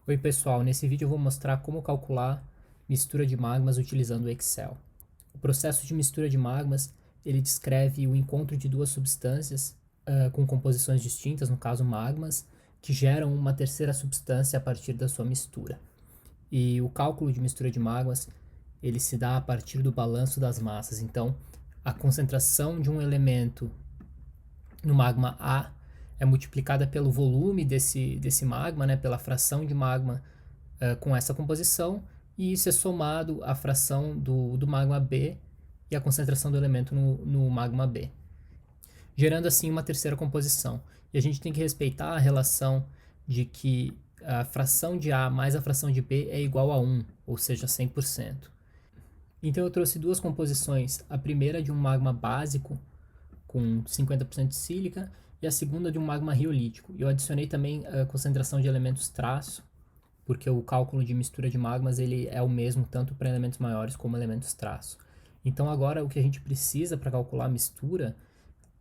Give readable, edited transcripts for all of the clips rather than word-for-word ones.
Oi pessoal, nesse vídeo eu vou mostrar como calcular mistura de magmas utilizando o Excel. O processo de mistura de magmas, ele descreve o encontro de duas substâncias com composições distintas, no caso magmas, que geram uma terceira substância a partir da sua mistura. E o cálculo de mistura de magmas, ele se dá a partir do balanço das massas. Então, a concentração de um elemento no magma A é multiplicada pelo volume desse magma, né, pela fração de magma com essa composição, e isso é somado à fração do magma B e a concentração do elemento no magma B, gerando assim uma terceira composição. E a gente tem que respeitar a relação de que a fração de A mais a fração de B é igual a 1, ou seja, 100%. Então eu trouxe duas composições, a primeira de um magma básico com 50% de sílica e a segunda de um magma riolítico. Eu adicionei também a concentração de elementos traço, porque o cálculo de mistura de magmas ele é o mesmo tanto para elementos maiores como elementos traço. Então agora o que a gente precisa para calcular a mistura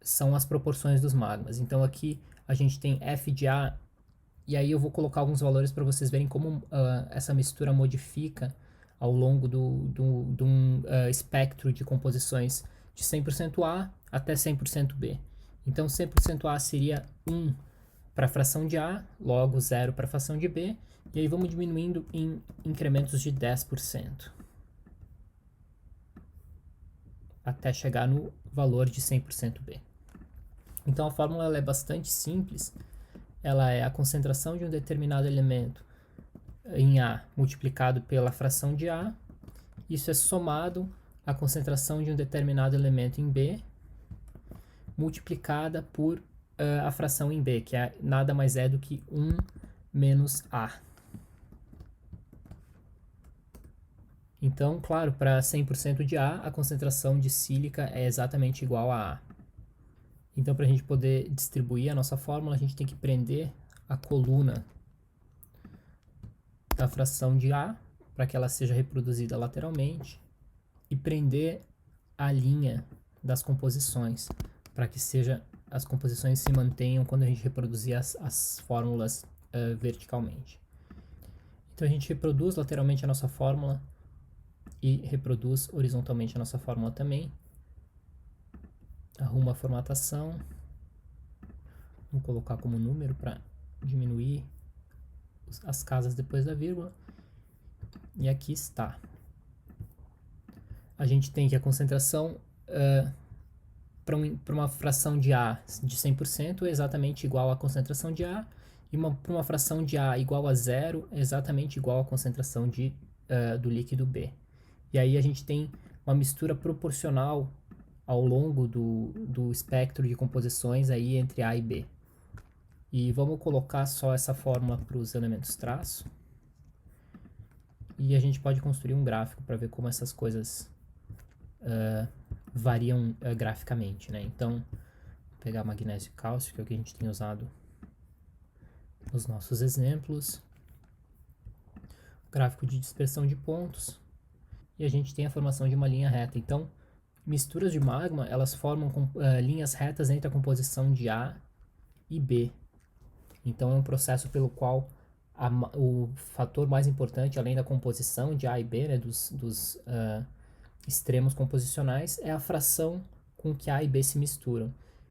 são as proporções dos magmas. Então aqui a gente tem F de A, e aí eu vou colocar alguns valores para vocês verem como essa mistura modifica ao longo de um espectro de composições de 100% A até 100% B. Então 100% A seria 1 para a fração de A, logo 0 para a fração de B, e aí vamos diminuindo em incrementos de 10%, até chegar no valor de 100% B. Então a fórmula ela é bastante simples, ela é a concentração de um determinado elemento em A multiplicado pela fração de A, isso é somado à concentração de um determinado elemento em B, multiplicada por a fração em B, que nada mais é do que 1 menos A. Então, claro, para 100% de A, a concentração de sílica é exatamente igual a A. Então, para a gente poder distribuir a nossa fórmula, a gente tem que prender a coluna da fração de A, para que ela seja reproduzida lateralmente, e prender a linha das composições, para que as composições se mantenham quando a gente reproduzir as fórmulas verticalmente. Então, a gente reproduz lateralmente a nossa fórmula e reproduz horizontalmente a nossa fórmula também. Arruma a formatação. Vou colocar como número para diminuir as casas depois da vírgula. E aqui está. A gente tem que a concentração para uma fração de A de 100% é exatamente igual à concentração de A, e para uma fração de A igual a 0 é exatamente igual à concentração do líquido B. E aí a gente tem uma mistura proporcional ao longo do espectro de composições aí entre A e B. E vamos colocar só essa fórmula para os elementos traço. E a gente pode construir um gráfico para ver como essas coisas variam graficamente, né? Então, vou pegar magnésio e cálcio, que é o que a gente tem usado nos nossos exemplos. Gráfico de dispersão de pontos. E a gente tem a formação de uma linha reta. Então, misturas de magma, elas formam linhas retas entre a composição de A e B. Então, é um processo pelo qual o fator mais importante, além da composição de A e B, né, dos extremos composicionais, é a fração com que A e B se misturam.